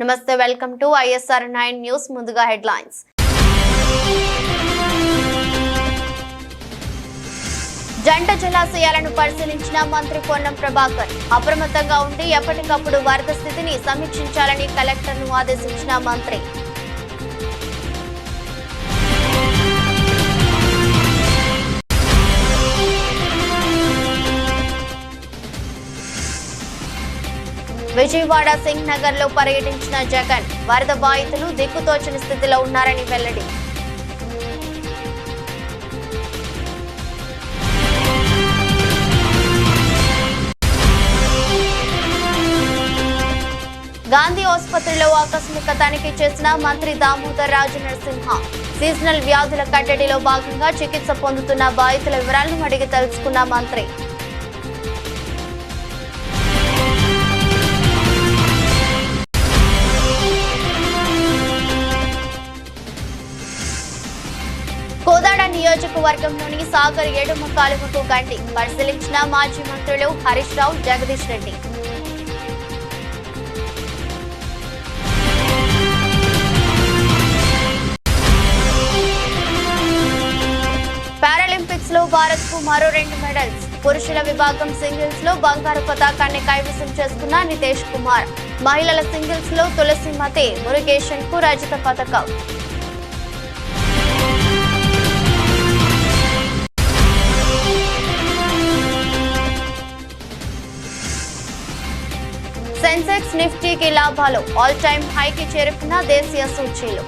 నమస్తే, welcome to ISR9 news. ముందుగా headlines. జంట జలాశయాలను పరిశీలించిన మంత్రి పొన్నం ప్రభాకర్. అప్రమత్తంగా ఉండి ఎప్పటికప్పుడు వరద స్థితిని సమీక్షించాలని కలెక్టర్ను ఆదేశించిన మంత్రి. విజయవాడ సింగ్ నగర్ లో పర్యటించిన జగన్. వరద బాధితులు దిక్కుతోచని స్థితిలో ఉన్నారని వెల్లడి. గాంధీ ఆసుపత్రిలో ఆకస్మిక తనిఖీ చేసిన మంత్రి దామోదర్ రాజు నరసింహ. సీజనల్ వ్యాధుల కట్టడిలో భాగంగా చికిత్స పొందుతున్న బాధితుల వివరాలను అడిగి తెలుసుకున్న మంత్రి. కోదాడ నియోజకవర్గంలోని సాగర్ ఏడుమ కాలువకు గండి పరిశీలించిన మాజీ మంత్రులు హరీష్ రావు, జగదీష్ రెడ్డి. పారాలింపిక్స్ లో భారత్ కు మరో 2 మెడల్స్. పురుషుల విభాగం సింగిల్స్ లో బంగారు పతాకాన్ని కైవసం చేసుకున్న నితేష్ కుమార్. మహిళల సింగిల్స్ లో తులసి మతే మురుగేషన్ కు రజత పతకం. సెన్సెక్స్ నిఫ్టీకి లాభాలు. ఆల్ టైమ్ హైకి చేరుకున్న దేశీయ సూచీలు.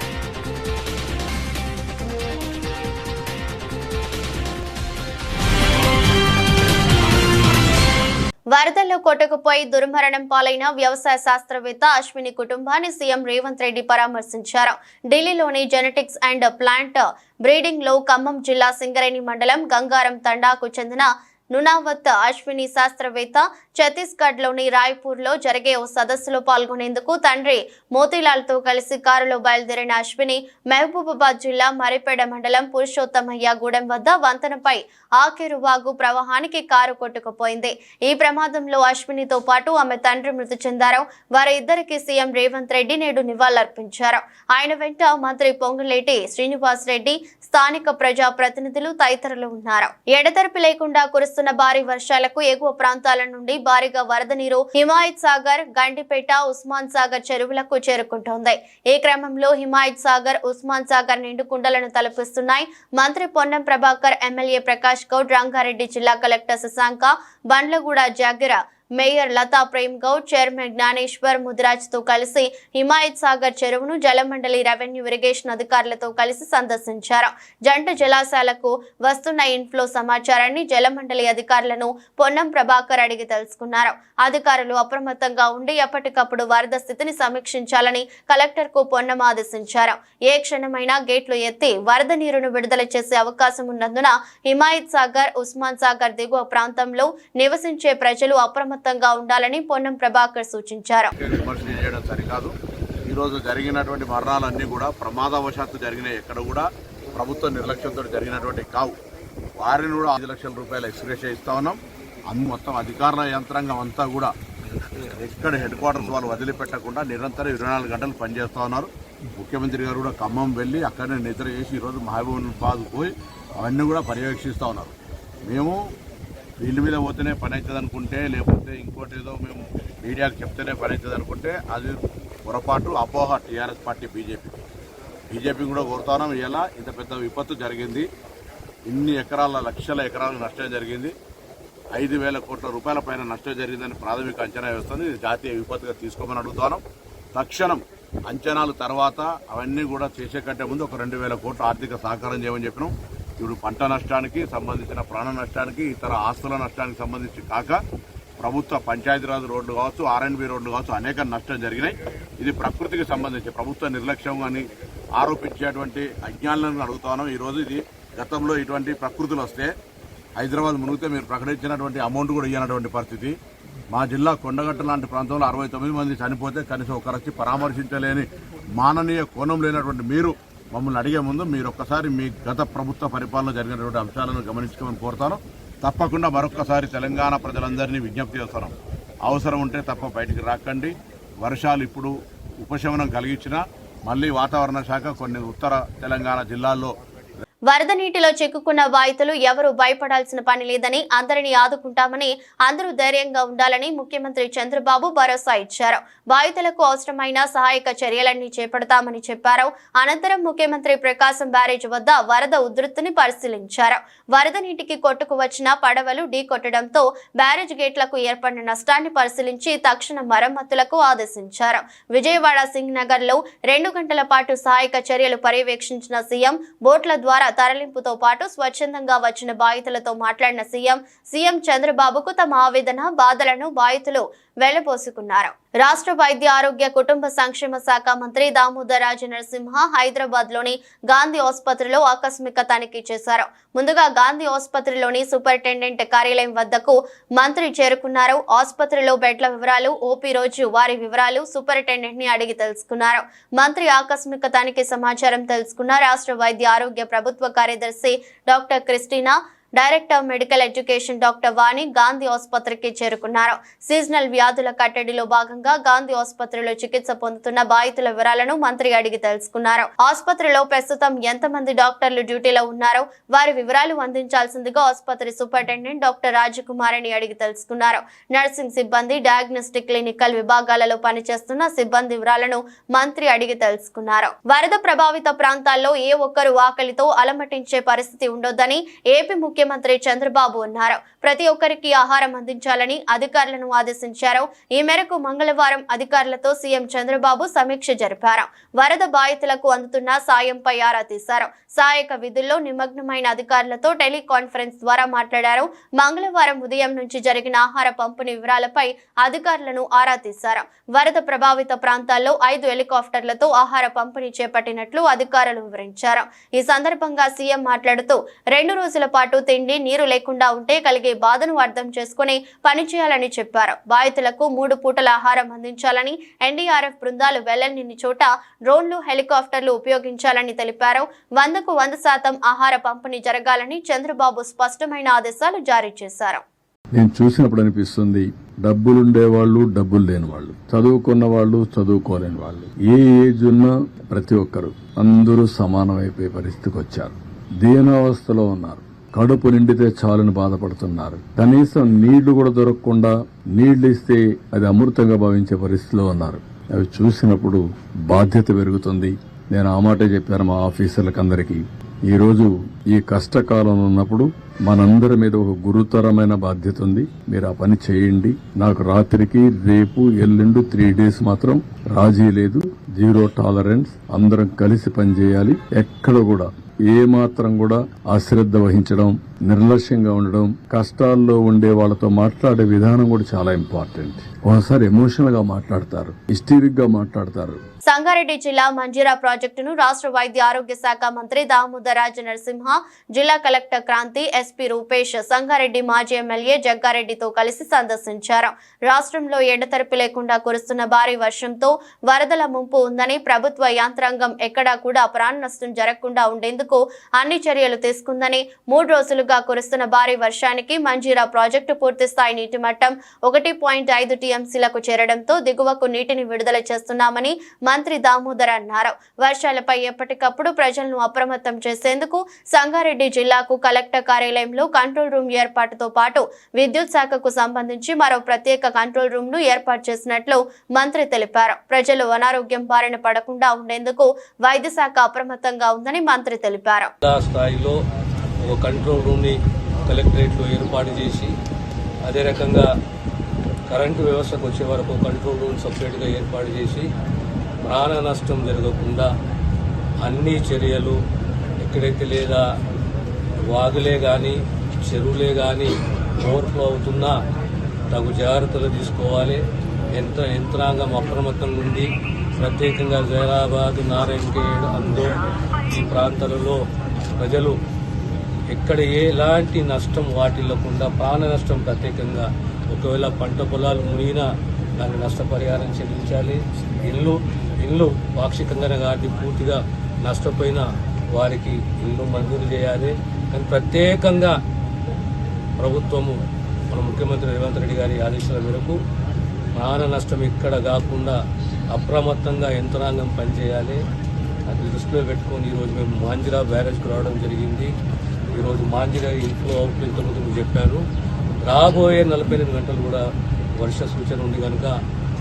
వరదల్లో కొట్టుకుపోయి దుర్మరణం పాలైన వ్యవసాయ శాస్త్రవేత్త అశ్విని కుటుంబాన్ని సీఎం రేవంత్ రెడ్డి పరామర్శించారు. ఢిల్లీలోని జెనెటిక్స్ అండ్ ప్లాంట్ బ్రీడింగ్ లో ఖమ్మం జిల్లా సింగరేణి మండలం గంగారం తండాకు చెందిన నునావత్ అశ్విని శాస్త్రవేత్త ఛత్తీస్గఢ్ లోని రాయ్పూర్ లో జరిగే ఓ సదస్సులో పాల్గొనేందుకు తండ్రి మోతీలాల్ తో కలిసి కారులో బయలుదేరిన అశ్విని మహబూబాబాద్ జిల్లా మరిపేడ మండలం పురుషోత్తమయ్య గూడెం వద్ద వంతెనపై ఆకేరు వాగు ప్రవాహానికి కారు కొట్టుకుపోయింది. ఈ ప్రమాదంలో అశ్వినితో పాటు ఆమె తండ్రి మృతి చెందారు. వారి ఇద్దరికి సీఎం రేవంత్ రెడ్డి నేడు నివాళులర్పించారు. ఆయన వెంట మంత్రి పొంగులేటి శ్రీనివాస్ రెడ్డి, స్థానిక ప్రజా ప్రతినిధులు తదితరులు ఉన్నారు. ఎడతెరిపి లేకుండా కురుస్తున్న భారీ వర్షాలకు ఎగువ ప్రాంతాల నుండి భారీగా వరద నీరు హిమాయత్ సాగర్, గండిపేట, ఉస్మాన్ సాగర్ చెరువులకు చేరుకుంటోంది. ఈ క్రమంలో హిమాయత్ సాగర్, ఉస్మాన్ సాగర్ నిండుకుండలను తలపిస్తున్నాయి. మంత్రి పొన్నం ప్రభాకర్, ఎమ్మెల్యే ప్రకాష్ గౌడ్, రంగారెడ్డి జిల్లా collector Shashanka, Bandlaguda Jagir mayor Latha Prem Goud, chairman Gnaneshwar Mudiraj తో కలిసి హిమాయత్ సాగర్ చెరువును జలమండలి రెవెన్యూ ఇరిగేషన్ అధికారులతో కలిసి సందర్శించారు. జంట జలాశయాలకు వస్తున్న ఇన్ఫ్లో సమాచారాన్ని జలమండలి అధికారులను పొన్నం ప్రభాకర్ అడిగి తెలుసుకున్నారు. అధికారులు అప్రమత్తంగా ఉండి ఎప్పటికప్పుడు వరద స్థితిని సమీక్షించాలని కలెక్టర్ కు పొన్నం ఆదేశించారు. ఏ క్షణమైనా గేట్లు ఎత్తి వరద నీరును విడుదల చేసే అవకాశం ఉన్నందున హిమాయత్ సాగర్, ఉస్మాన్ సాగర్ దిగువ ప్రాంతంలో నివసించే ప్రజలు అప్రమత్తంగా ఉండాలని పొన్నం ప్రభాకర్ సూచించారు. సరికాదు, ఈరోజు జరిగినటువంటి మరణాలన్నీ కూడా ప్రమాదవశాత్తు జరిగినాయి. ఎక్కడ కూడా ప్రభుత్వ నిర్లక్ష్యంతో జరిగినటువంటి కావు. వారిని కూడా 5 లక్షల రూపాయల ఎక్స్గ్రేషియా ఇస్తా ఉన్నాం. మొత్తం అధికారుల యంత్రాంగం అంతా కూడా ఎక్కడ హెడ్ క్వార్టర్స్ వాళ్ళు వదిలిపెట్టకుండా నిరంతరం 24 గంటలు పనిచేస్తూ ఉన్నారు. ముఖ్యమంత్రి గారు కూడా ఖమ్మం వెళ్ళి అక్కడనే నిద్ర చేసి ఈరోజు మహబూబాబాద్ పోయి అవన్నీ కూడా పర్యవేక్షిస్తూ ఉన్నారు. మేము వీళ్ళ మీద పోతేనే పని అవుతుంది అనుకుంటే, లేకపోతే ఇంకోటి ఏదో మేము మీడియాకు చెప్తేనే పని అవుతుంది అనుకుంటే అది పొరపాటు, అపోహ టీఆర్ఎస్ పార్టీ, బీజేపీ కూడా కోరుతాం. ఇలా ఇంత పెద్ద విపత్తు జరిగింది, ఇన్ని ఎకరాల లక్షల ఎకరాల నష్టం జరిగింది, 5,000 కోట్ల రూపాయల పైన నష్టం జరిగిందని ప్రాథమిక అంచనా వేస్తుంది. ఇది జాతీయ విపత్తుగా తీసుకోమని అడుగుతాను. తక్షణం అంచనాలు తర్వాత అవన్నీ కూడా చేసే కంటే ముందు ఒక 2,000 కోట్ల ఆర్థిక సహకారం చేయమని చెప్పినాం. ఇప్పుడు పంట నష్టానికి సంబంధించిన ప్రాణ నష్టానికి, ఇతర ఆస్తుల నష్టానికి సంబంధించి కాక ప్రభుత్వ పంచాయతీరాజ్ రోడ్లు కావచ్చు, R&B రోడ్లు కావచ్చు, అనేక నష్టం జరిగినాయి. ఇది ప్రకృతికి సంబంధించి ప్రభుత్వ నిర్లక్ష్యం అని ఆరోపించేటువంటి అజ్ఞానాలను అడుగుతాను. ఈరోజు ఇది గతంలో ఇటువంటి ప్రకృతులు వస్తే హైదరాబాద్ మునిగితే మీరు ప్రకటించినటువంటి అమౌంట్ కూడా ఇవ్వనటువంటి పరిస్థితి. మా జిల్లా కొండగట్ట లాంటి ప్రాంతంలో 69 మంది చనిపోతే కనీసం ఒకరికి పరామర్శించలేని మాననీయ కోణం లేనటువంటి మీరు మమ్మల్ని అడిగే ముందు మీరు ఒక్కసారి మీ గత ప్రభుత్వ పరిపాలన జరిగినటువంటి అంశాలను గమనించుకోమని కోరుతాను. తప్పకుండా మరొక్కసారి తెలంగాణ ప్రజలందరినీ విజ్ఞప్తి చేస్తున్నాం, అవసరం ఉంటే తప్ప బయటికి రాకండి. వర్షాలు ఇప్పుడు ఉపశమనం కలిగించినా మళ్ళీ వాతావరణ శాఖ కొన్ని ఉత్తర తెలంగాణ జిల్లాల్లో వరద నీటిలో చిక్కుకున్న బాధితులు ఎవరూ భయపడాల్సిన పని లేదని అందరినీ ఆదుకుంటామని అందరూ ధైర్యంగా ఉండాలని ముఖ్యమంత్రి చంద్రబాబు భరోసా ఇచ్చారు. బాధితులకు అవసరమైన సహాయక చర్యలన్నీ చేపడతామని చెప్పారు. అనంతరం ముఖ్యమంత్రి ప్రకాశం బ్యారేజ్ వద్ద వరద ఉధృతిని పరిశీలించారు. వరద నీటికి కొట్టుకు వచ్చిన పడవలు ఢీకొట్టడంతో బ్యారేజ్ గేట్లకు ఏర్పడిన నష్టాన్ని పరిశీలించి తక్షణ మరమ్మతులకు ఆదేశించారు. విజయవాడ సింగ్ నగర్ లో 2 గంటల పాటు సహాయక చర్యలు పర్యవేక్షించిన సీఎం బోట్ల ద్వారా తరలింపుతో పాటు స్వచ్ఛందంగా వచ్చిన బాధితులతో మాట్లాడిన సీఎం చంద్రబాబుకు తమ ఆవేదన బాధలను బాధితులు వెళ్లబోసుకున్నారు. రాష్ట్ర వైద్య ఆరోగ్య కుటుంబ సంక్షేమ శాఖ మంత్రి దామోదర్ రాజనరసింహ హైదరాబాద్ లోని గాంధీ ఆసుపత్రిలో ఆకస్మిక తనిఖీ చేశారు. ముందుగా గాంధీ ఆసుపత్రిలోని సూపరింటెండెంట్ కార్యాలయం వద్దకు మంత్రి చేరుకున్నారు. ఆసుపత్రిలో బెడ్ల వివరాలు, ఓపీ రోజు వారి వివరాలు సూపరింటెండెంట్ ని అడిగి తెలుసుకున్నారు. మంత్రి ఆకస్మిక తనిఖీ సమాచారం తెలుసుకున్న రాష్ట్ర వైద్య ఆరోగ్య ప్రభుత్వ కార్యదర్శి doctor Christina, director medical education doctor Vani Gandhi ఆసుపత్రికి చేరుకున్నారు. సీజనల్ వ్యాధుల కట్టడిలో భాగంగా గాంధీ ఆసుపత్రిలో చికిత్స పొందుతున్న బాధితుల వివరాలను మంత్రి అడిగి తెలుసుకున్నారు. ఆసుపత్రిలో ప్రస్తుతం ఎంతమంది డాక్టర్లు డ్యూటీలో ఉన్నారో వారి వివరాలు అందించాల్సిందిగా ఆసుపత్రి సూపరింటెండెంట్ డాక్టర్ రాజకుమారిని అడిగి తెలుసుకున్నారు. నర్సింగ్ సిబ్బంది, డయాగ్నోస్టిక్, క్లినికల్ విభాగాలలో పనిచేస్తున్న సిబ్బంది వివరాలను మంత్రి అడిగి తెలుసుకున్నారు. వరద ప్రభావిత ప్రాంతాల్లో ఏ ఒక్కరూ ఆకలితో అలమటించే పరిస్థితి ఉండొద్దని ఏపీ ముఖ్యమంత్రి చంద్రబాబు అన్నారు. ప్రతి ఒక్కరికి ఆహారం అందించాలని అధికారులను ఆదేశించారు. ఈ మేరకు మంగళవారం అధికారులతో సీఎం చంద్రబాబు సమీక్ష జరిపారు. వరద బాధితులకు అందుతున్న సాయంపై ఆరా తీశారు. సహాయక విధుల్లో నిమగ్నమైన అధికారులతో టెలికాన్ఫరెన్స్ ద్వారా మాట్లాడారు. మంగళవారం ఉదయం నుంచి జరిగిన ఆహార పంపిణీ వివరాలపై అధికారులను ఆరా తీశారు. వరద ప్రభావిత ప్రాంతాల్లో 5 హెలికాప్టర్లతో ఆహార పంపిణీ చేపట్టినట్లు అధికారులు వివరించారు. ఈ సందర్భంగా సీఎం మాట్లాడుతూ 2 రోజుల పాటు తిండి, నీరు లేకుండా ఉంటే కలిగే బాధను అర్థం చేసుకుని పనిచేయాలని చెప్పారు. బాధితులకు 3 పూటల ఆహారం అందించాలని, ఎన్డీఆర్ఎఫ్ బృందాలు వెళ్లని చోట డ్రోన్లు, హెలికాప్టర్లు ఉపయోగించాలని తెలిపారు. 100కు 100% ఆహార పంపిణీ జరగాలని చంద్రబాబు స్పష్టమైన ఆదేశాలు జారీ చేశారు. నేను చూసినప్పుడు అనిపిస్తుంది, డబ్బులుండే వాళ్ళు, డబ్బులు లేని వాళ్ళు, చదువుకున్న వాళ్ళు, చదువుకోలేని వాళ్ళు, ఏ ఏజ్ ఉన్నా ప్రతి ఒక్కరు అందరూ సమానమైపోయే పరిస్థితికి వచ్చారు. దీనావస్థలో ఉన్నారు. కడుపు నిండితే చాలని బాధపడుతున్నారు. కనీసం నీళ్లు కూడా దొరకకుండా నీళ్లు ఇస్తే అది అమృతంగా భావించే పరిస్థితిలో ఉన్నారు. అవి చూసినప్పుడు బాధ్యత పెరుగుతుంది. నేను ఆ మాటే చెప్పాను మా ఆఫీసర్లకు అందరికీ. ఈ రోజు ఈ కష్టకాలంలో ఉన్నప్పుడు మనందరి మీద ఒక గురుతరమైన బాధ్యత ఉంది. మీరు ఆ పని చేయండి. నాకు రాత్రికి, రేపు, ఎల్లుండి 3 days మాత్రం రాజీ లేదు. 0 tolerance. అందరం కలిసి పనిచేయాలి. ఎక్కడ కూడా ఏ మాత్రం కూడా అశ్రద్ధ వహించడం, నిర్లక్ష్యంగా ఉండడం, కష్టాల్లో ఉండే వాళ్ళతో మాట్లాడే విధానం కూడా చాలా ఇంపార్టెంట్. ఒకసారి ఎమోషనల్ గా మాట్లాడతారు, హిస్టరిక్ గా మాట్లాడతారు. సంగారెడ్డి జిల్లా మంజీరా ప్రాజెక్టును రాష్ట్ర వైద్య ఆరోగ్య శాఖ మంత్రి దామోదర్ రాజనరసింహ, జిల్లా కలెక్టర్ క్రాంతి, ఎస్పీ రూపేష్, సంగారెడ్డి మాజీ ఎమ్మెల్యే జగ్గారెడ్డితో కలిసి సందర్శించారు. రాష్ట్రంలో ఎడతెరిపి లేకుండా కురుస్తున్న భారీ వర్షంతో వరదల ముంపు ఉందని, ప్రభుత్వ యంత్రాంగం ఎక్కడా కూడా ప్రాణ నష్టం జరగకుండా ఉండేందుకు అన్ని చర్యలు తీసుకుందని, 3 రోజులుగా కురుస్తున్న భారీ వర్షానికి మంజీరా ప్రాజెక్టు పూర్తిస్థాయి నీటి మట్టం 1.5 టీఎంసీలకు చేరడంతో దిగువకు నీటిని విడుదల చేస్తున్నామని మంత్రి దామోదర్ అన్నారు. వర్షాలపై ఎప్పటికప్పుడు ప్రజలను అప్రమత్తం చేసేందుకు సంగారెడ్డి జిల్లాకు కలెక్టర్ కార్యాలయంలో కంట్రోల్ రూమ్ ఏర్పాటుతో పాటు విద్యుత్ శాఖకు సంబంధించి మరో ప్రత్యేక కంట్రోల్ రూమ్ ను ఏర్పాటు చేసినట్లు మంత్రి తెలిపారు. ప్రజలు అనారోగ్యం బారిన పడకుండా ఉండేందుకు వైద్య శాఖ అప్రమత్తంగా ఉందని మంత్రి తెలిపారు. స్థాయిలో ఒక కంట్రోల్ రూమ్ ని కలెక్టరేట్ లో ఏర్పాటు చేసి, అదే రకంగా కరెంటు వ్యవస్థకు వచ్చే వరకు కంట్రోల్ రూమ్ సపరేట్ గా ఏర్పాటు చేసి, ప్రాణ నష్టం జరగకుండా అన్ని చర్యలు, ఎక్కడైతే లేదా వాగులే కానీ చెరువులే కానీ ఓవర్ఫ్లో అవుతున్నా తగు జాగ్రత్తలు తీసుకోవాలి. యంత్రాంగం అప్రమత్తంగా ఉంది. ప్రత్యేకంగా జైరాబాద్, నారాయణఖేడ్, అందోల్ ఈ ప్రాంతాలలో ప్రజలు ఎక్కడ ఎలాంటి నష్టం వాటిల్లకుండా, ప్రాణ నష్టం ప్రత్యేకంగా ఒకవేళ పంట పొలాలు మునిగినా దానికి నష్టపరిహారం చెల్లించాలి. ఇల్లు పాక్షికంగానే కాదు, పూర్తిగా నష్టపోయిన వారికి ఇల్లు మంజూరు చేయాలి. కానీ ప్రత్యేకంగా ప్రభుత్వము, మన ముఖ్యమంత్రి రేవంత్ రెడ్డి గారి ఆదేశాల మేరకు ప్రాణ నష్టం ఎక్కడ కాకుండా అప్రమత్తంగా యంత్రాంగం పనిచేయాలి. అది దృష్టిలో పెట్టుకొని ఈరోజు మేము మాంజిరా బ్యారేజ్కు రావడం జరిగింది. ఈరోజు మాంజిరా ఇన్ఫ్లో అవుట్లో ఇంతకుముందు మీరు చెప్పారు. రాబోయే 48 గంటలు కూడా వర్ష సూచన ఉంది కనుక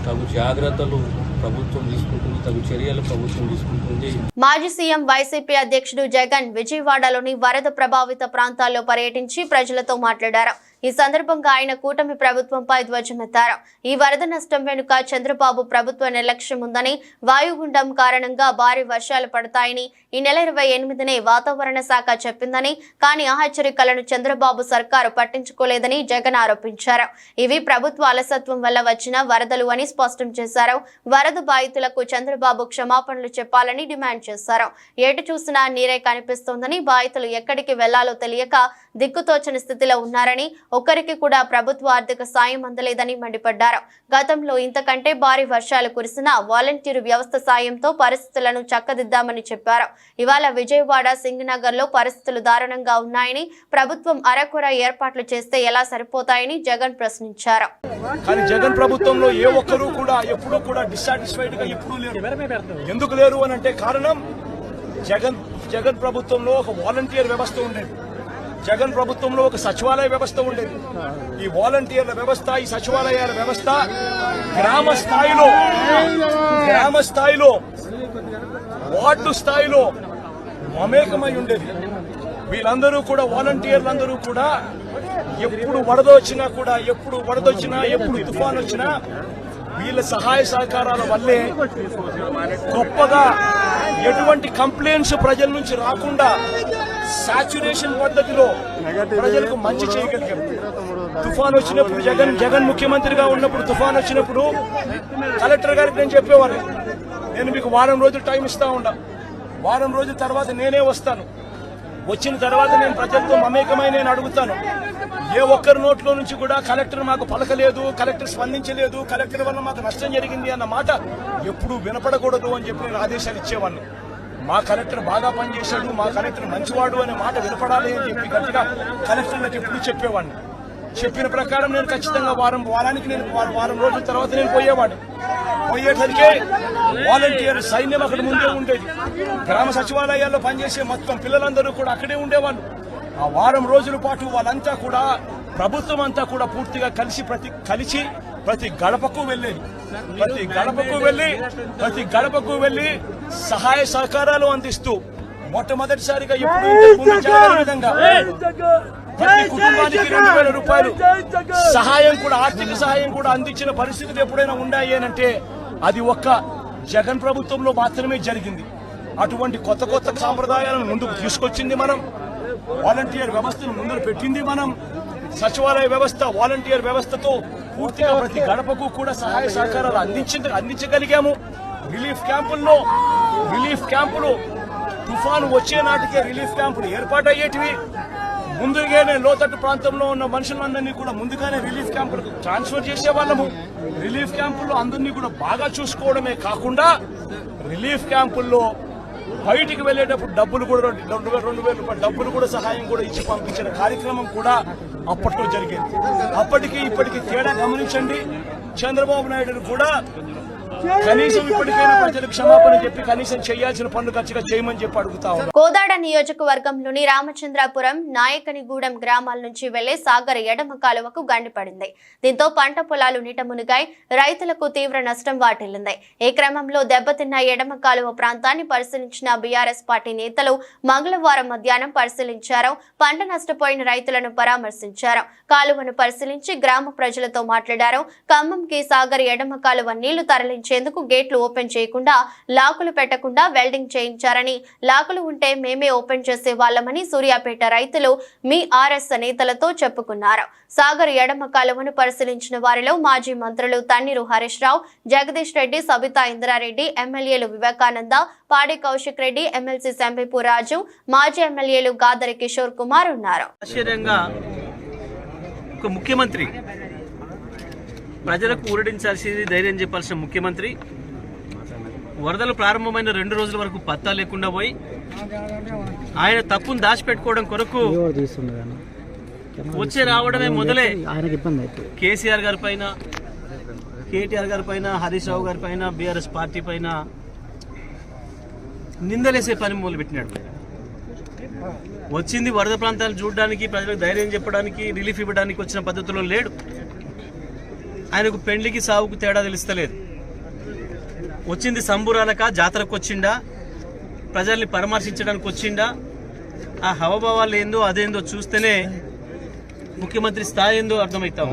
తగు జాగ్రత్తలు ప్రభుత్వం తీసుకుంటుంది, తగు చర్యలు ప్రభుత్వం తీసుకుంటుంది. మాజీ సీఎం వైసీపీ అధ్యక్షుడు జగన్ విజయవాడలోని వరద ప్రభావిత ప్రాంతాల్లో పర్యటించి ప్రజలతో మాట్లాడారు. ఈ సందర్భంగా ఆయన కూటమి ప్రభుత్వంపై ధ్వజమెత్తారు. ఈ వరద నష్టం వెనుక చంద్రబాబు ప్రభుత్వ నిర్లక్ష్యం ఉందని, వాయుగుండం కారణంగా భారీ వర్షాలు పడతాయని ఈ నెల 28నే వాతావరణ శాఖ చెప్పిందని, కానీ ఆ హెచ్చరికలను చంద్రబాబు సర్కారు పట్టించుకోలేదని జగన్ ఆరోపించారు. ఇవి ప్రభుత్వ అలసత్వం వల్ల వచ్చిన వరదలు అని స్పష్టం చేశారు. వరద బాధితులకు చంద్రబాబు క్షమాపణలు చెప్పాలని డిమాండ్ చేశారు. ఎటు చూసినా నీరే కనిపిస్తోందని, బాధితులు ఎక్కడికి వెళ్లాలో తెలియక దిక్కుతోచని స్థితిలో ఉన్నారని, ఒక్కరికి కూడా ప్రభుత్వ ఆర్థిక సాయం అందలేదని మండిపడ్డారు. గతంలో ఇంతకంటే భారీ వర్షాలు కురిసినా వాలంటీరు వ్యవస్థ సాయంతో పరిస్థితులను చక్కదిద్దామని చెప్పారు. ఇవాళ విజయవాడ సింగనగర్ లో పరిస్థితులు దారుణంగా ఉన్నాయని, ప్రభుత్వం అరకొర ఏర్పాట్లు చేస్తే ఎలా సరిపోతాయని జగన్ ప్రశ్నించారు. కానీ జగన్ ప్రభుత్వంలో ఏ ఒక్కరూ కూడా ఎప్పుడూ కూడా డిస్సాటిస్ఫైడ్ గా ఎప్పుడూ లేరు. ఎందుకు లేరు అని అంటే కారణం జగన్ ప్రభుత్వంలో ఒక వాలంటీర్ వ్యవస్థ ఉండేది. జగన్ ప్రభుత్వంలో ఒక సచివాలయ వ్యవస్థ ఉండేది. ఈ వాలంటీర్ల వ్యవస్థ, ఈ సచివాలయాల వ్యవస్థ గ్రామ స్థాయిలో వార్డు స్థాయిలో మమేకమై ఉండేది. వీళ్ళందరూ కూడా వాలంటీర్లందరూ కూడా ఎప్పుడు వరద వచ్చినా ఎప్పుడు తుఫాన్ వచ్చినా వీళ్ళ సహాయ సహకారాల వల్లే గొప్పగా ఎటువంటి కంప్లైంట్స్ ప్రజల నుంచి రాకుండా సాచ్యురేషన్ పద్ధతిలో ప్రజలకు మంచి చేయగలిగాం. తుఫాన్ వచ్చినప్పుడు జగన్ ముఖ్యమంత్రిగా ఉన్నప్పుడు తుఫాన్ వచ్చినప్పుడు కలెక్టర్ గారికి నేను చెప్పేవారు, నేను మీకు వారం రోజులు టైం ఇస్తా ఉన్నా, వారం రోజుల తర్వాత నేనే వస్తాను, వచ్చిన తర్వాత నేను ప్రజలతో మమేకమై నేను అడుగుతాను. ఏ ఒక్కరి నోట్లో నుంచి కూడా కలెక్టర్ మాకు పలకలేదు, కలెక్టర్ స్పందించలేదు, కలెక్టర్ వల్ల మాకు నష్టం జరిగింది అన్న మాట ఎప్పుడూ వినపడకూడదు అని చెప్పి నేను ఆదేశాలు ఇచ్చేవాడిని. మా కలెక్టర్ బాగా పనిచేశాడు, మా కలెక్టర్ మంచివాడు అనే మాట వినపడాలి అని చెప్పి గట్టిగా కలెక్టర్లకు ఎప్పుడు చెప్పేవాడిని. చెప్పిన ప్రకారం నేను ఖచ్చితంగా వారం రోజుల తర్వాత నేను పోయేసరికి వాలంటీర్ సైన్యం అక్కడ ముందే ఉండేది. గ్రామ సచివాలయాల్లో పనిచేసే మొత్తం పిల్లలందరూ కూడా అక్కడే ఉండేవాళ్ళు. ఆ వారం రోజుల పాటు వాళ్ళంతా కూడా ప్రభుత్వం అంతా కూడా పూర్తిగా కలిసి ప్రతి గడపకు వెళ్ళేది. ప్రతి గడపకు వెళ్లి సహాయ సహకారాలు అందిస్తూ మొట్టమొదటిసారిగా ఎప్పుడు విధంగా ప్రతి కుటుంబానికి 2000 రూపాయలు సహాయం కూడా, ఆర్థిక సహాయం కూడా అందించిన పరిస్థితులు ఎప్పుడైనా ఉన్నాయి అంటే అది ఒక్క జగన్ ప్రభుత్వంలో మాత్రమే జరిగింది. అటువంటి కొత్త సాంప్రదాయాలను ముందుకు తీసుకొచ్చింది మనం, వాలంటీర్ వ్యవస్థను ముందు పెట్టింది మనం. సచివాలయ వ్యవస్థ, వాలంటీర్ వ్యవస్థతో పూర్తిగా ప్రతి గడపకు కూడా సహాయ సహకారాలు అందించగలిగాము. రిలీఫ్ క్యాంపులు తుఫాను వచ్చే నాటికే రిలీఫ్ క్యాంపులు ఏర్పాటయ్యేటివి. ముందుగానే లోతట్టు ప్రాంతంలో ఉన్న మనుషులందరినీ కూడా ముందుగానే రిలీఫ్ క్యాంపులకు ట్రాన్స్ఫర్ చేసేవాళ్ళము. రిలీఫ్ క్యాంపుల్లో అందరినీ కూడా బాగా చూసుకోవడమే కాకుండా రిలీఫ్ క్యాంపుల్లో బయటికి వెళ్లేటప్పుడు డబ్బులు కూడా 2,000 రూపాయలు డబ్బులు కూడా సహాయం కూడా ఇచ్చి పంపించిన కార్యక్రమం కూడా అప్పట్లో జరిగేది. అప్పటికి ఇప్పటికి తేడా గమనించండి. చంద్రబాబు నాయుడు కూడా కనీసం ఇప్పటికైనా ప్రజలకు క్షమాపణ చెప్పి కనీసం చేయాల్సిన పనులు ఖచ్చితంగా చేయమని చెప్పి అడుగుతా ఉన్నా. కోదాడ నియోజకవర్గంలోని రామచంద్రాపురం, నాయకనిగూడెం గ్రామాల నుంచి వెళ్లే సాగర్ ఎడమ కాలువకు గండిపడింది. దీంతో పంట పొలాలు నీట మునిగాయి, రైతులకు తీవ్ర నష్టం వాటిల్లింది. ఈ క్రమంలో దెబ్బతిన్న ఎడమ కాలువ ప్రాంతాన్ని పరిశీలించిన బీఆర్ఎస్ పార్టీ నేతలు మంగళవారం మధ్యాహ్నం పరిశీలించారు. పంట నష్టపోయిన రైతులను పరామర్శించారు. కాలువను పరిశీలించి గ్రామ ప్రజలతో మాట్లాడారు. ఖమ్మంకి సాగర్ ఎడమ కాలువ నీళ్లు తరలించేందుకు గేట్లు ఓపెన్ చేయకుండా, లాకులు పెట్టకుండా వెల్డింగ్ చేయించారని, లాకులు ఉంటే మేమే ఓపెన్ చేసే వాళ్ళమని సూర్యాపేట రైతులు మీ ఆర్ఎస్ నేతలతో చెప్పుకున్నారు. సాగర్ ఎడమ కాలువను పరిశీలించిన వారిలో మాజీ మంత్రులు తన్నీరు హరీష్ రావు, జగదీష్ రెడ్డి, సబితా ఇంద్రారెడ్డి, ఎమ్మెల్యేలు వివేకానంద, పాడి కౌశిక్ రెడ్డి, ఎమ్మెల్సీ సంబేపు రాజు, మాజీ ఎమ్మెల్యేలు గాదరి కిషోర్ కుమార్ ఉన్నారు. ఒక ముఖ్యమంత్రి ప్రజలకు ఊరడించాల్సింది, ధైర్యం చెప్పాల్సిన ముఖ్యమంత్రి వరదలు ప్రారంభమైన 2 రోజుల వరకు పత్తా లేకుండా పోయి ఆయన తప్పును దాచిపెట్టుకోవడం కొరకు వచ్చే రావడమే మొదలే కేసీఆర్ గారి పైన, కేటీఆర్ గారి పైన, హరీష్ రావు గారి పైన, బీఆర్ఎస్ పార్టీ పైన నిందలేసే పని మొదలుపెట్టినాడు. వచ్చింది వరద ప్రాంతాలు చూడడానికి, ప్రజలకు ధైర్యం చెప్పడానికి, రిలీఫ్ ఇవ్వడానికి వచ్చిన పద్ధతిలో లేడు. ఆయనకు పెండ్లికి సావుకు తేడా తెలుస్తలేదు. వచ్చింది సంబురాలక, జాతరకు వచ్చిండా, ప్రజల్ని పరామర్శించడానికి వచ్చిండా, ఆ హవభావాలు ఏందో అదేందో చూస్తేనే ముఖ్యమంత్రి స్థాయి ఏందో అర్థమవుతాం.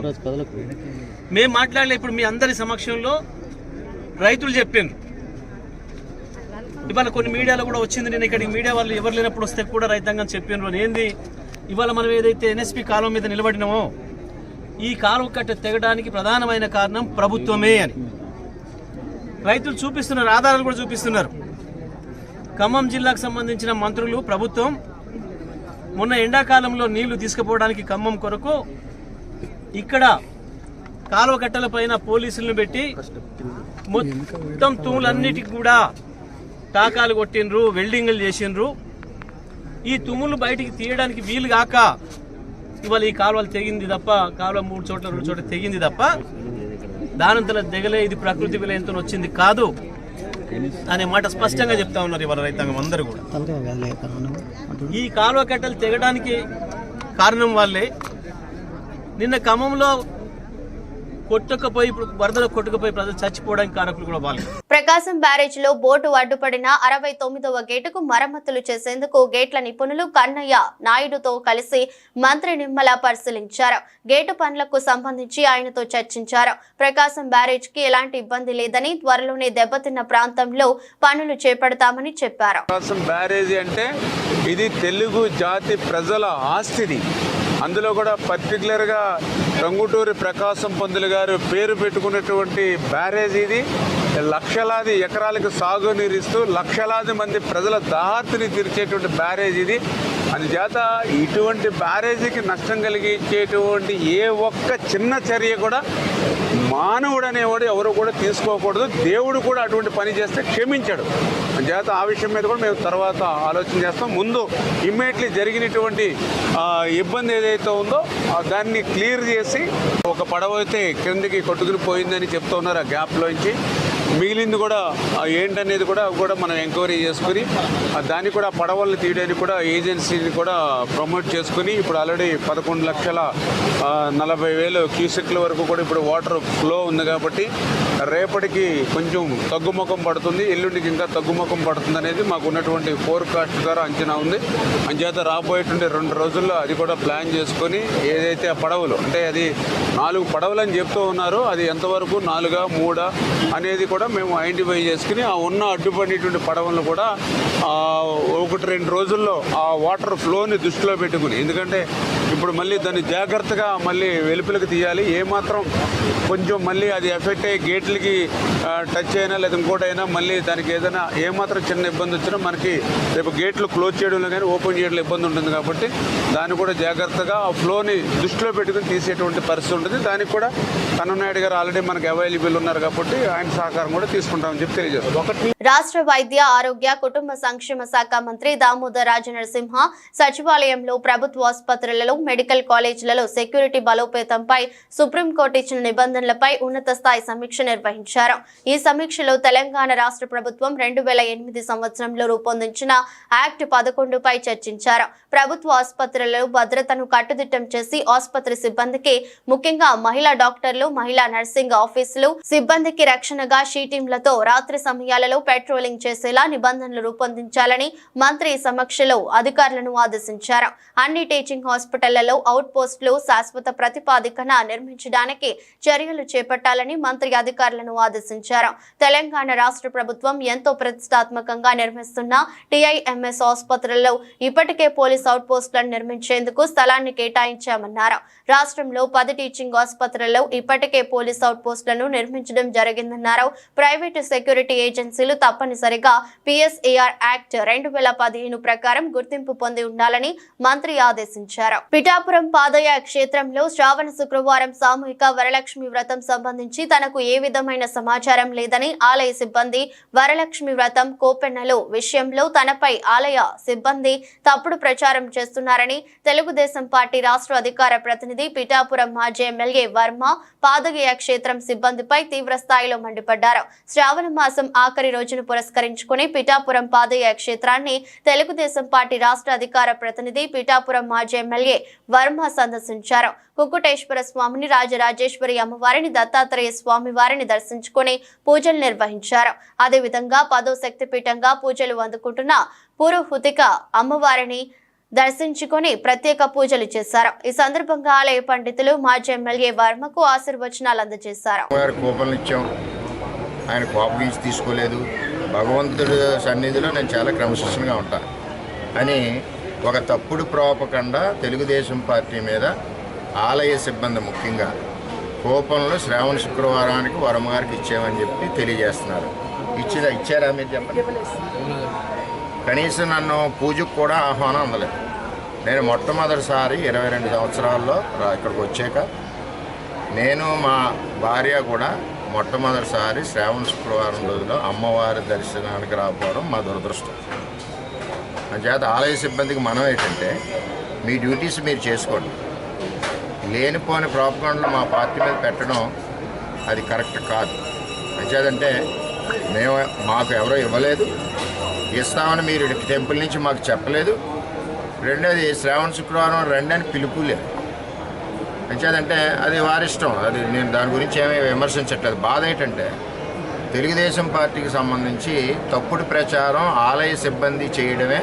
మేము మాట్లాడలే. ఇప్పుడు మీ అందరి సమక్షంలో రైతులు చెప్పారు. ఇవాళ కొన్ని మీడియాలో కూడా వచ్చింది. నేను ఇక్కడికి మీడియా వాళ్ళు ఎవరు లేనప్పుడు వస్తే కూడా రైతాంగం చెప్పాను. ఏంది ఇవాళ మనం ఏదైతే ఎన్ఎస్పి కాలువ మీద నిలబడినామో ఈ కాలువ కట్ట తెగడానికి ప్రధానమైన కారణం ప్రభుత్వమే అని రైతులు చూపిస్తున్నారు, ఆధారాలు కూడా చూపిస్తున్నారు. ఖమ్మం జిల్లాకు సంబంధించిన మంత్రులు, ప్రభుత్వం మొన్న ఎండాకాలంలో నీళ్లు తీసుకుపోవడానికి ఖమ్మం కొరకు ఇక్కడ కాలువ కట్టల పైన పోలీసులను పెట్టి మొత్తం తూములన్నిటికి కూడా టాకాలు కొట్టిండ్రు, వెల్డింగ్లు చేసిండ్రు. ఈ తుమ్ములు బయటికి తీయడానికి వీలు కాక ఇవాళ ఈ కాలువలు తెగింది తప్ప, కాలువ 3 చోట్ల 2 చోట్ల తెగింది తప్ప దానంతలో దిగలే. ఇది ప్రకృతి విలయంతో వచ్చింది కాదు అనే మాట స్పష్టంగా చెప్తా ఉన్నారు ఇవాళ రైతాంగం అందరూ కూడా. ఈ కాలువ కట్టలు తెగడానికి కారణం వాళ్ళే. నిన్న ఖమ్మంలో కొట్టుకపోయి, వరదలో కొట్టుకుపోయి ప్రజలు చచ్చిపోవడానికి కారకులు కూడా వాళ్ళు. ప్రకాశం బ్యారేజ్ లో బోటు అడ్డుపడిన 69వ గేటుకు మరమ్మతులు చేసేందుకు గేట్ల నిపుణులు కన్నయ్య నాయుడుతో కలిసి మంత్రి నిమ్మల పరిశీలించారు. గేటు పనులకు సంబంధించి ఆయనతో చర్చించారు. ప్రకాశం బ్యారేజ్ కి ఎలాంటి ఇబ్బంది లేదని, త్వరలోనే దెబ్బతిన్న ప్రాంతంలో పనులు చేపడతామని చెప్పారు. ప్రకాశం బ్యారేజీ అంటే ఇది తెలుగు జాతి ప్రజల ఆస్తిది. అందులో కూడా పర్టికులర్గా టంగుటూరి ప్రకాశం పంతులు గారు పేరు పెట్టుకున్నటువంటి బ్యారేజ్ ఇది. లక్షలాది ఎకరాలకు సాగునీరిస్తూ లక్షలాది మంది ప్రజల దాహార్తిని తీర్చేటువంటి బ్యారేజ్ ఇది. అందుచేత ఇటువంటి బ్యారేజీకి నష్టం కలిగించేటువంటి ఏ ఒక్క చిన్న చర్య కూడా మానవుడు అనేవాడు ఎవరు కూడా తీసుకోకూడదు. దేవుడు కూడా అటువంటి పని చేస్తే క్షమించాడు. అందుచేత ఆ విషయం మీద కూడా మేము తర్వాత ఆలోచన చేస్తాం. ముందు ఇమ్మీడియట్లీ జరిగినటువంటి ఇబ్బంది ఏదైతే ఉందో దాన్ని క్లియర్ చేసి, ఒక పడవ అయితే క్రిందికి కొట్టుకుని పోయిందని చెప్తూ ఉన్నారు ఆ గ్యాప్లోంచి. మిగిలింది కూడా ఏంటనేది కూడా మనం ఎంక్వైరీ చేసుకుని దాన్ని కూడా పడవల్ని తీయడానికి కూడా ఏజెన్సీని కూడా ప్రమోట్ చేసుకుని ఇప్పుడు ఆల్రెడీ 11,40,000 క్యూసెక్ల వరకు కూడా ఇప్పుడు వాటర్ ఫ్లో ఉంది. కాబట్టి రేపటికి కొంచెం తగ్గుముఖం పడుతుంది, ఎల్లుండికి ఇంకా తగ్గుముఖం పడుతుంది అనేది మాకు ఉన్నటువంటి ఫోర్కాస్ట్ ద్వారా అంచనా ఉంది. అంచేత రాబోయేటువంటి 2 రోజుల్లో అది కూడా ప్లాన్ చేసుకొని ఏదైతే ఆ పడవలు అంటే అది 4 పడవలు అని చెప్తూ ఉన్నారు, అది ఎంతవరకు 4, 3 అనేది కూడా మేము ఐడెంటిఫై చేసుకుని ఆ ఉన్న అడ్డుపడినటువంటి పడవలను కూడా 1-2 రోజుల్లో ఆ వాటర్ ఫ్లోని దృష్టిలో పెట్టుకుని, ఎందుకంటే ఇప్పుడు మళ్ళీ దాన్ని జాగ్రత్తగా మళ్ళీ వెలుపలికి తీయాలి. ఏమాత్రం కొంచెం మళ్ళీ అది ఎఫెక్ట్ అయ్యి గేట్లకి టచ్ అయినా లేదా ఇంకోటైనా మళ్ళీ దానికి ఏదైనా ఏమాత్రం చిన్న ఇబ్బంది వచ్చినా మనకి రేపు గేట్లు క్లోజ్ చేయడంలో కానీ ఓపెన్ చేయడంలో ఇబ్బంది ఉంటుంది. కాబట్టి దాన్ని కూడా జాగ్రత్తగా ఆ ఫ్లోని దృష్టిలో పెట్టుకుని తీసేటువంటి పరిస్థితి ఉంటుంది. దానికి కూడా కన్ననాయుడు గారు ఆల్రెడీ మనకి అవైలబుల్ ఉన్నారు కాబట్టి ఆయన సహకారం కూడా తీసుకుంటామని చెప్పి తెలియజేస్తాం. రాష్ట్ర వైద్య ఆరోగ్య కుటుంబ సంక్షేమ శాఖ మంత్రి దామోదర్ రాజనరసింహ సచివాలయంలో ప్రభుత్వ ఆసుపత్రులలో, మెడికల్ కాలేజీలలో సెక్యూరిటీ బలోపేతంపై సుప్రీంకోర్టు ఇచ్చిన నిబంధనలపై ఉన్నత స్థాయి సమీక్ష నిర్వహించారు. ఈ సమీక్షలో తెలంగాణ రాష్ట్ర ప్రభుత్వం 2008 సంవత్సరంలో రూపొందించిన యాక్ట్ 11పై చర్చించారు. ప్రభుత్వ ఆసుపత్రులలో భద్రతను కట్టుదిట్టం చేసి ఆసుపత్రి సిబ్బందికి, ముఖ్యంగా మహిళా డాక్టర్లు, మహిళా నర్సింగ్ ఆఫీసులు సిబ్బందికి రక్షణగా షీటీంలతో రాత్రి సమయాలలో పెట్రోలింగ్ చేసేలా నిబంధనలు రూపొందించాలని మంత్రి సమక్షంలో అధికారులను ఆదేశించారు. అన్ని టీచింగ్ హాస్పిటళ్లలో అవుట్ పోస్టులు శాశ్వత ప్రతిపాదికన నిర్మించడానికి చర్యలు చేపట్టాలని మంత్రి అధికారులను ఆదేశించారు. తెలంగాణ రాష్ట్ర ప్రభుత్వం ఎంతో ప్రతిష్టాత్మకంగా నిర్మిస్తున్న టీఐఎంఎస్ ఆసుపత్రుల్లో ఇప్పటికే పోలీస్ అవుట్ పోస్టులను నిర్మించేందుకు స్థలాన్ని కేటాయించామన్నారు. రాష్ట్రంలో 10 టీచింగ్ ఆసుపత్రుల్లో ఇప్పటికే పోలీస్ అవుట్ పోస్టులను నిర్మించడం జరిగిందన్నారు. ప్రైవేటు సెక్యూరిటీ ఏజెన్సీలు తప్పనిసరిగా PSAR యాక్ట్ 2015 ప్రకారం గుర్తింపు పొంది ఉండాలని మంత్రి ఆదేశించారు. పిఠాపురం పాదయాత్ర క్షేత్రంలో శ్రావణ శుక్రవారం సామూహిక వరలక్ష్మి వ్రతం సంబంధించి తనకు ఏ విధమైన సమాచారం లేదని ఆలయ సిబ్బంది వరలక్ష్మి వ్రతం కోపెన్నెల విషయంలో తనపై ఆలయ సిబ్బంది తప్పుడు ప్రచారం చేస్తున్నారని తెలుగుదేశం పార్టీ రాష్ట్ర అధికార ప్రతినిధి పిఠాపురం మాజీ ఎమ్మెల్యే వర్మ పాదగయ క్షేత్రం సిబ్బందిపై తీవ్ర స్థాయిలో మండిపడ్డారు. శ్రావణ మాసం ఆఖరి రోజును పురస్కరించుకుని పిఠాపురం పాదగయ క్షేత్రాన్ని తెలుగుదేశం పార్టీ రాష్ట్ర అధికార ప్రతినిధి పిఠాపురం మాజీ ఎమ్మెల్యే వర్మ సందర్శించారు. కుక్కుటేశ్వర స్వామిని, రాజరాజేశ్వరి అమ్మవారిని, దత్తాత్రేయ స్వామి వారిని దర్శించుకుని పూజలు నిర్వహించారు. అదేవిధంగా 10వ శక్తిపీఠంగా పూజలు అందుకుంటున్న పురుహుతిక అమ్మవారిని దర్శించుకుని ప్రత్యేక పూజలు చేశారు. ఈ సందర్భంగా ఆలయ పండితులు మాజీ ఎమ్మెల్యే వర్మకు ఆశీర్వచనాలు అందజేశారు. ఆయన కోపం తీసుకోలేదు, భగవంతుడి సన్నిధిలో నేను చాలా క్రమశిక్షణగా ఉంటాను అని ఒక తప్పుడు ప్రోపకండా తెలుగుదేశం పార్టీ మీద ఆలయ సిబ్బంది ముఖ్యంగా కోపంలో శ్రావణ శుక్రవారానికి వర్మగారికి ఇచ్చామని చెప్పి తెలియజేస్తున్నారు. ఇచ్చారా మీరు చెప్పండి? కనీసం నన్ను పూజకు కూడా ఆహ్వానం అందలేదు. నేను మొట్టమొదటిసారి 22 సంవత్సరాల్లో ఇక్కడికి వచ్చాక నేను మా భార్య కూడా మొట్టమొదటిసారి శ్రావణ శుక్రవారం రోజులో అమ్మవారి దర్శనానికి రాకపోవడం మా దురదృష్టం. అంచేత ఆలయ సిబ్బందికి మనం ఏంటంటే మీ డ్యూటీస్ మీరు చేసుకోండి, లేనిపోని ప్రాపగండలు మా పార్టీ మీద పెట్టడం అది కరెక్ట్ కాదు. అంచేదంటే మాకు ఎవరో ఇవ్వలేదు, ఇస్తామని మీరు టెంపుల్ నుంచి మాకు చెప్పలేదు. రెండోది శ్రావణ శుక్రవారం రండి అని పిలుపు లేదు. అంచేదంటే అది వారిష్టం, అది నేను దాని గురించి ఏమీ విమర్శించట్లేదు. బాధ ఏంటంటే తెలుగుదేశం పార్టీకి సంబంధించి తప్పుడు ప్రచారం ఆలయ సిబ్బంది చేయడమే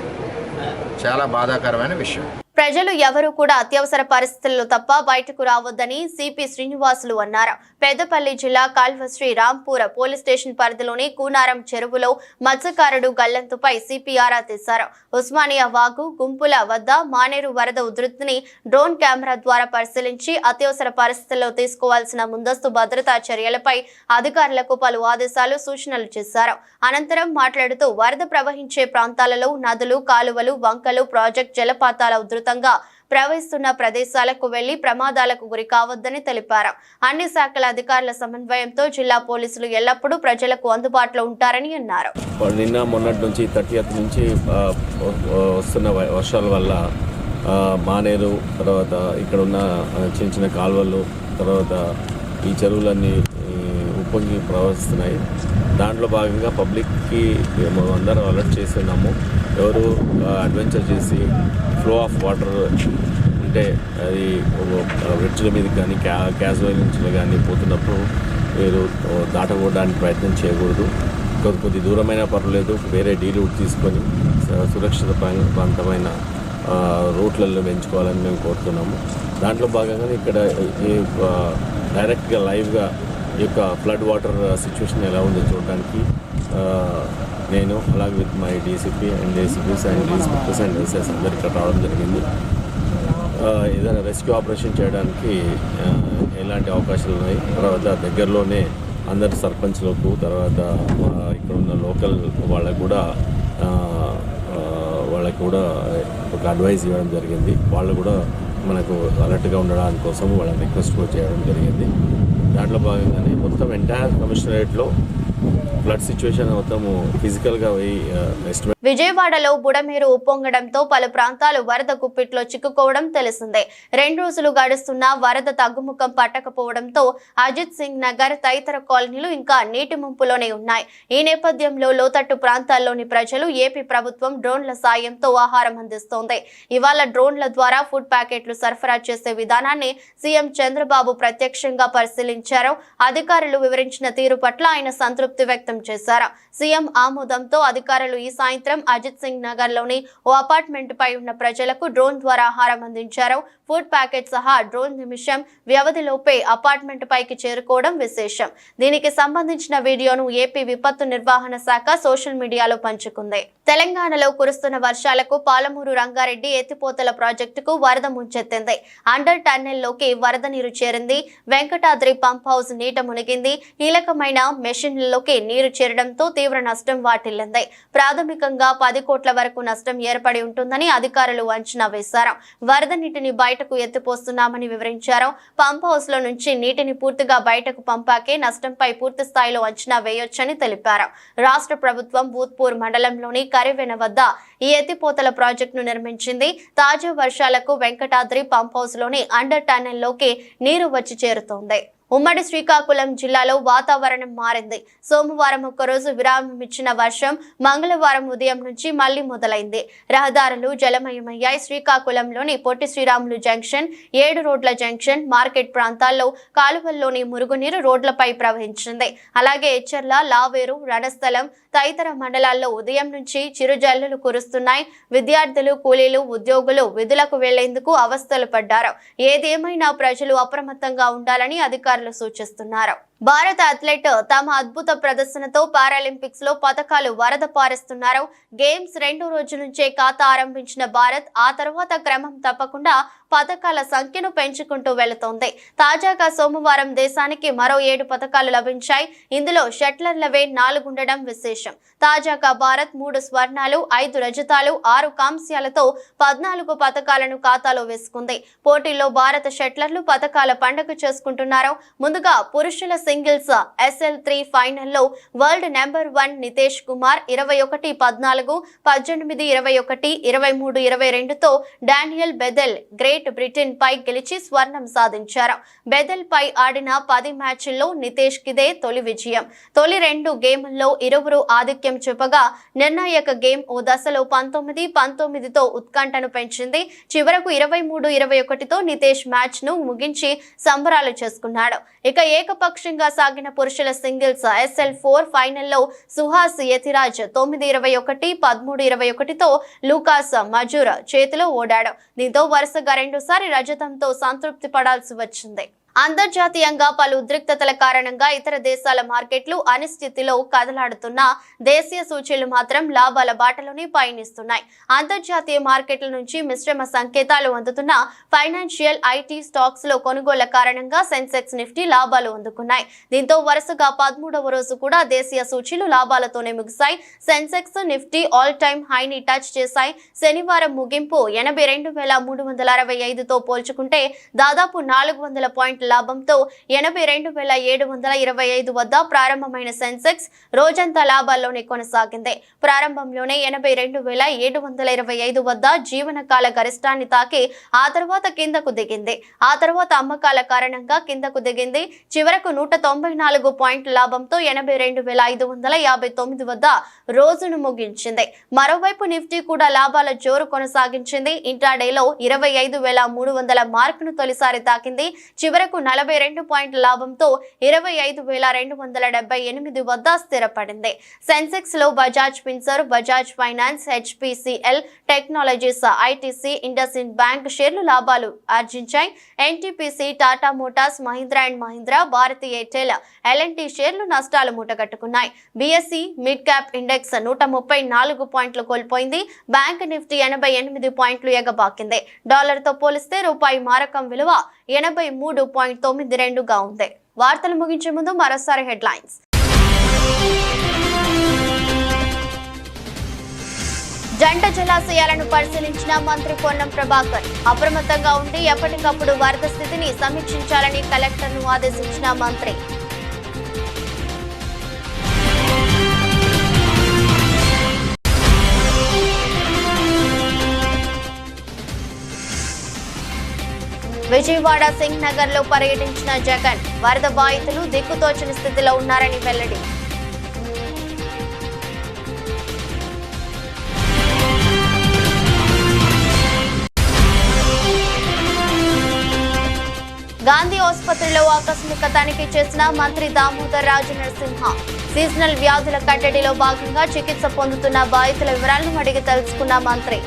చాలా బాధాకరమైన విషయం. ప్రజలు ఎవరూ కూడా అత్యవసర పరిస్థితుల్లో తప్ప బయటకు రావద్దని సిపి శ్రీనివాసులు అన్నారు. పెద్దపల్లి జిల్లా కాల్వశ్రీ రాంపూర్ పోలీస్ స్టేషన్ పరిధిలోని కూనారం చెరువులో మత్స్యకారుడు గల్లంతుపై సిపి ఆరా తీశారు. ఉస్మానియా వాగు గుంపుల వద్ద మానేరు వరద ఉధృతిని డ్రోన్ కెమెరా ద్వారా పరిశీలించి అత్యవసర పరిస్థితుల్లో తీసుకోవాల్సిన ముందస్తు భద్రతా చర్యలపై అధికారులకు పలు ఆదేశాలు సూచనలు చేశారు. అనంతరం మాట్లాడుతూ వరద ప్రవహించే ప్రాంతాలలో నదులు, కాలువలు, వంకలు, ప్రాజెక్ట్ జలపాతాల ఉధృతంగా ప్రవహిస్తున్న ప్రదేశాలకు వెళ్లి ప్రమాదాలకు గురి కావద్దని తెలిపారు. అన్ని శాఖల అధికారుల సమన్వయంతో జిల్లా పోలీసులు ఎల్లప్పుడూ ప్రజలకు అందుబాటులో ఉంటారని అన్నారు. నిన్న మొన్నటి నుంచి 30th నుంచి వస్తున్న వర్షాల వల్ల మానేరు, తర్వాత ఇక్కడ ఉన్న చిన్న చిన్న కాలువలు, తర్వాత ఈ చెరువులన్నీ ఉప్పొంగి ప్రవహిస్తున్నాయి. దాంట్లో భాగంగా పబ్లిక్కి అందరం అలర్ట్ చేస్తున్నాము. ఎవరు అడ్వెంచర్ చేసి ఫ్లో ఆఫ్ వాటర్ ఉంటే అది బ్రిడ్జ్ల మీద కానీ క్యాజువల్ నుంచి కానీ పోతున్నప్పుడు మీరు దాటకూడడానికి ప్రయత్నం చేయకూడదు. కొద్ది దూరమైనా పర్వాలేదు, వేరే డీ రూట్ తీసుకొని సురక్షిత ప్రాంతమైన రూట్లలో పెంచుకోవాలని మేము కోరుతున్నాము. దాంట్లో భాగంగా ఇక్కడ డైరెక్ట్గా లైవ్గా ఈ యొక్క ఫ్లడ్ వాటర్ సిచ్యువేషన్ ఎలా ఉందో చూడడానికి నేను అలాగే with my DCP and ACPs and inspectors and SS అందరు ఇక్కడ రావడం జరిగింది. ఏదైనా రెస్క్యూ ఆపరేషన్ చేయడానికి ఎలాంటి అవకాశాలు ఉన్నాయి. తర్వాత దగ్గరలోనే అందరు సర్పంచ్లకు, తర్వాత ఇక్కడ ఉన్న లోకల్ వాళ్ళకు కూడా ఒక అడ్వైజ్ ఇవ్వడం జరిగింది. వాళ్ళు కూడా మనకు అలర్ట్గా ఉండడానికి కోసం వాళ్ళని రిక్వెస్ట్ కూడా చేయడం జరిగింది. దాంట్లో భాగంగానే మొత్తం ఎంటైర్ కమిషనరేట్లో ఫ్లడ్ సిచ్యువేషన్ మొత్తం ఫిజికల్గా ఎస్టిమేట్. విజయవాడలో బుడమేరు ఉప్పొంగడంతో పలు ప్రాంతాలు వరద గుప్పిట్లో చిక్కుకోవడం తెలిసిందే. 2 రోజులు గడుస్తున్నా వరద తగ్గుముఖం పట్టకపోవడంతో అజిత్ సింగ్ నగర్ తదితర కాలనీలు ఇంకా నీటి ముంపులోనే ఉన్నాయి. ఈ నేపథ్యంలో లోతట్టు ప్రాంతాల్లోని ప్రజలు ఏపీ ప్రభుత్వం డ్రోన్ల సాయంతో ఆహారం అందిస్తోంది. ఇవాళ డ్రోన్ల ద్వారా ఫుడ్ ప్యాకెట్లు సరఫరా చేసే విధానాన్ని సీఎం చంద్రబాబు ప్రత్యక్షంగా పరిశీలించారు. అధికారులు వివరించిన తీరు పట్ల ఆయన సంతృప్తి వ్యక్తం చేశారు. సీఎం ఆమోదంతో అధికారులు ఈ సాయంత్రం అజిత్ సింగ్ నగర్ లోని ఓ అపార్ట్మెంట్ పై ఉన్న ప్రజలకు డ్రోన్ ద్వారా ఆహారం అందించారు. ఫుడ్ ప్యాకెట్ సహా డ్రోన్ నిమిషం వ్యవధిలోపే అపార్ట్మెంట్ పైకి చేరుకోవడం విశేషం. దీనికి సంబంధించిన వీడియోను ఏపీ విపత్తు నిర్వహణ శాఖ సోషల్ మీడియాలో పంచుకుంది. తెలంగాణలో కురుస్తున్న వర్షాలకు పాలమూరు రంగారెడ్డి ఎత్తిపోతల ప్రాజెక్టుకు వరద ముంచెత్తింది. అండర్ టన్నెల్లోకి వరద నీరు చేరింది. వెంకటాద్రి పంప్ హౌస్ నీట మునిగింది. కీలకమైన మెషిన్లలో ప్రాంతాల్లోకి నీరు చేరడంతో తీవ్ర నష్టం వాటిల్లింది. ప్రాథమికంగా 10 కోట్ల వరకు నష్టం ఏర్పడి ఉంటుందని అధికారులు అంచనా వేశారు. వరద నీటిని బయటకు ఎత్తిపోస్తున్నామని వివరించారు. పంప్ హౌస్ లో నుంచి నీటిని పూర్తిగా బయటకు పంపాకే నష్టంపై పూర్తి స్థాయిలో అంచనా వేయొచ్చని తెలిపారు. రాష్ట్ర ప్రభుత్వం భూత్పూర్ మండలంలోని కరివెన వద్ద ఈ ఎత్తిపోతల ప్రాజెక్టును నిర్మించింది. తాజా వర్షాలకు వెంకటాద్రి పంప్ హౌస్ లోని అండర్ టన్నెల్ లోకి నీరు వచ్చి చేరుతోంది. ఉమ్మడి శ్రీకాకుళం జిల్లాలో వాతావరణం మారింది. సోమవారం ఒక్కరోజు విరామం ఇచ్చిన వర్షం మంగళవారం ఉదయం నుంచి మళ్లీ మొదలైంది. రహదారులు జలమయమయ్యాయి. శ్రీకాకుళంలోని పొట్టి శ్రీరాములు జంక్షన్, 7 రోడ్ల జంక్షన్, మార్కెట్ ప్రాంతాల్లో కాలువల్లోని మురుగునీరు రోడ్లపై ప్రవహించింది. అలాగే ఎచ్చర్ల, లావేరు, రణస్థలం తదితర మండలాల్లో ఉదయం నుంచి చిరుజల్లులు కురుస్తున్నాయి. విద్యార్థులు, కూలీలు, ఉద్యోగులు విధులకు వెళ్లేందుకు అవస్థలు పడ్డారు. ఏదేమైనా ప్రజలు అప్రమత్తంగా ఉండాలని అధికారులు సూచిస్తున్నారు. భారత అథ్లెట్ తమ అద్భుత ప్రదర్శనతో పారాలింపిక్స్ లో పతకాలు వరద పారిస్తున్నారు. గేమ్స్ 2వ రోజు నుంచే ఖాతా ఆరంభించిన భారత్ ఆ తర్వాత క్రమం తప్పకుండా పతకాల సంఖ్యను పెంచుకుంటూ వెళుతోంది. తాజాగా సోమవారం దేశానికి మరో 7 పతకాలు లభించాయి. ఇందులో షట్లర్లవే 4 ఉండడం విశేషం. తాజాగా భారత్ 3 స్వర్ణాలు, 5 రజతాలు, 6 కాంస్యాలతో 14 పతకాలను ఖాతాలో వేసుకుంది. పోటీల్లో భారత షట్లర్లు పతకాల పండుగ చేసుకుంటున్నారు. ముందుగా పురుషుల సింగిల్స్ SL3 ఫైనల్లో వరల్డ్ నెంబర్ 1 నితేష్ కుమార్ 21-14, 18-21, 23-22తో డానియల్ బెదెల్ గ్రేట్ బ్రిటన్ పై గెలిచి స్వర్ణం సాధించారు. బెదెల్ పై ఆడిన 10 మ్యాచ్ల్లో నితేష్ కిదే తొలి విజయం. తొలి 2 గేముల్లో ఇరువురు ఆధిక్యం చూపగా నిర్ణాయక గేమ్ ఓ దశలో 19-19తో ఉత్కంఠను పెంచింది. చివరకు 23-21తో నితేష్ మ్యాచ్ ను ముగించి సంబరాలు చేసుకున్నాడు. ఇక ఏకపక్షంగా సాగిన పురుషుల సింగిల్స్ SL4 ఫైనల్లో సుహాస్ యతిరాజ్ 9-21, 13-21తో లూకాస్ మజూర్ చేతిలో ఓడాడు. దీంతో వరుసగా 2సారి రజతంతో సంతృప్తి పడాల్సి వచ్చింది. అంతర్జాతీయంగా పలు ఉద్రిక్తతల కారణంగా ఇతర దేశాల మార్కెట్లు అనిశ్చితిలో కదలాడుతున్న దేశీయ సూచీలు మాత్రం లాభాల బాటలోనే పయనిస్తున్నాయి. అంతర్జాతీయ మార్కెట్ల నుంచి మిశ్రమ సంకేతాలు అందుతున్న ఫైనాన్షియల్, IT స్టాక్స్ లో కొనుగోళ్ల కారణంగా సెన్సెక్స్, నిఫ్టీ లాభాలు అందుకున్నాయి. దీంతో వరుసగా 13వ రోజు కూడా దేశీయ సూచీలు లాభాలతోనే ముగిశాయి. సెన్సెక్స్, నిఫ్టీ ఆల్ టైమ్ హైని టచ్ చేశాయి. శనివారం ముగింపు 82,365తో పోల్చుకుంటే దాదాపు 400 పాయింట్ల లాభంతో 82,725 వద్ద ప్రారంభమైన సెన్సెక్స్ రోజంతా లాభాల్లోనే కొనసాగింది. ప్రారంభంలోనే 82,725 వద్ద జీవనకాల గరిష్టాన్ని తాకి ఆ తర్వాత కిందకు దిగింది. ఆ తర్వాత అమ్మకాల కారణంగా కిందకు దిగింది. చివరకు 194 పాయింట్ల లాభంతో 82,559 వద్ద రోజును ముగించింది. మరోవైపు నిఫ్టీ కూడా లాభాల జోరు కొనసాగించింది. ఇంట్రాడేలో 25,300 మార్కును తొలిసారి తాకింది. చివరకు 42 పాయింట్ల లాభంతో 25,278 వద్ద స్థిరపడింది. సెన్సెక్స్ లో Bajaj Finserv, Bajaj Finance, HPCL technologies, ITC, IndusInd bank షేర్లు లాభాలు ఆర్జించాయి. NTPC, Tata Motors, Mahindra and Mahindra, Bharti Airtel, L&T షేర్లు నష్టాలు మూటగట్టుకున్నాయి. BSE మిడ్ క్యాప్ ఇండెక్స్ 134 పాయింట్లు కోల్పోయింది. బ్యాంక్ నిఫ్టీ 88 పాయింట్లు ఎగబాకింది. డాలర్తో పోలిస్తే రూపాయి మారకం విలువ 83.92గా ఉంది. వార్తలు ముగించే ముందు మరోసారి హెడ్లైన్స్. జంట జలాశయాలను పరిశీలించిన మంత్రి పొన్నం ప్రభాకర్. అప్రమత్తంగా ఉండి ఎప్పటికప్పుడు వరద స్థితిని సమీక్షించాలని కలెక్టర్ను ఆదేశించిన మంత్రి. విజయవాడ సింగ్ నగర్ లో పర్యటించిన జగన్. వరద బాధితులు దిక్కుతోచని స్థితిలో ఉన్నారని వెల్లడి. గాంధీ ఆసుపత్రిలో ఆకస్మిక తనిఖీ చేసిన మంత్రి దామోదర్ రాజు నరసింహ. సీజనల్ వ్యాధుల కట్టడిలో భాగంగా చికిత్స పొందుతున్న బాధితుల వివరాలను అడిగి తెలుసుకున్న మంత్రి.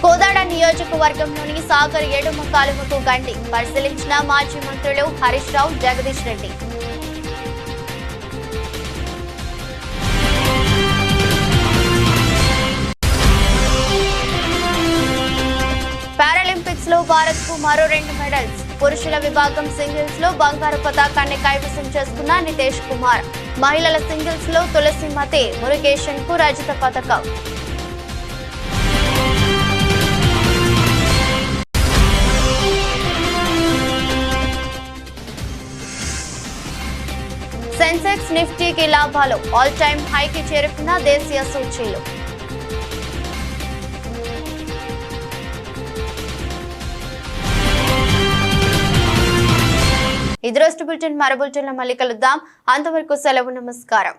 కోదాడ నియోజకవర్గంలోని సాగర్ ఎడుమ కాలువకు గండి పరిశీలించిన మాజీ మంత్రులు హరీష్ రావు, జగదీష్ రెడ్డి. మరో 2 మెడల్స్. పురుషుల విభాగం సింగిల్స్ లో బంగారు పతాకాన్ని కైవసం చేసుకున్న నితేష్ కుమార్. మహిళల సింగిల్స్ లో తులసిమతి మురుగేషన్ కు రజత పతకం. సెన్సెక్స్ నిఫ్టీకి లాభాలు. ఆల్ టైమ్ హైకి చేరుకున్న దేశీయ సూచీలు. ఇది రోజు బులెటిన్. మరో బులెటిన్లో మళ్ళీ కలుద్దాం. అంతవరకు సెలవు. నమస్కారం.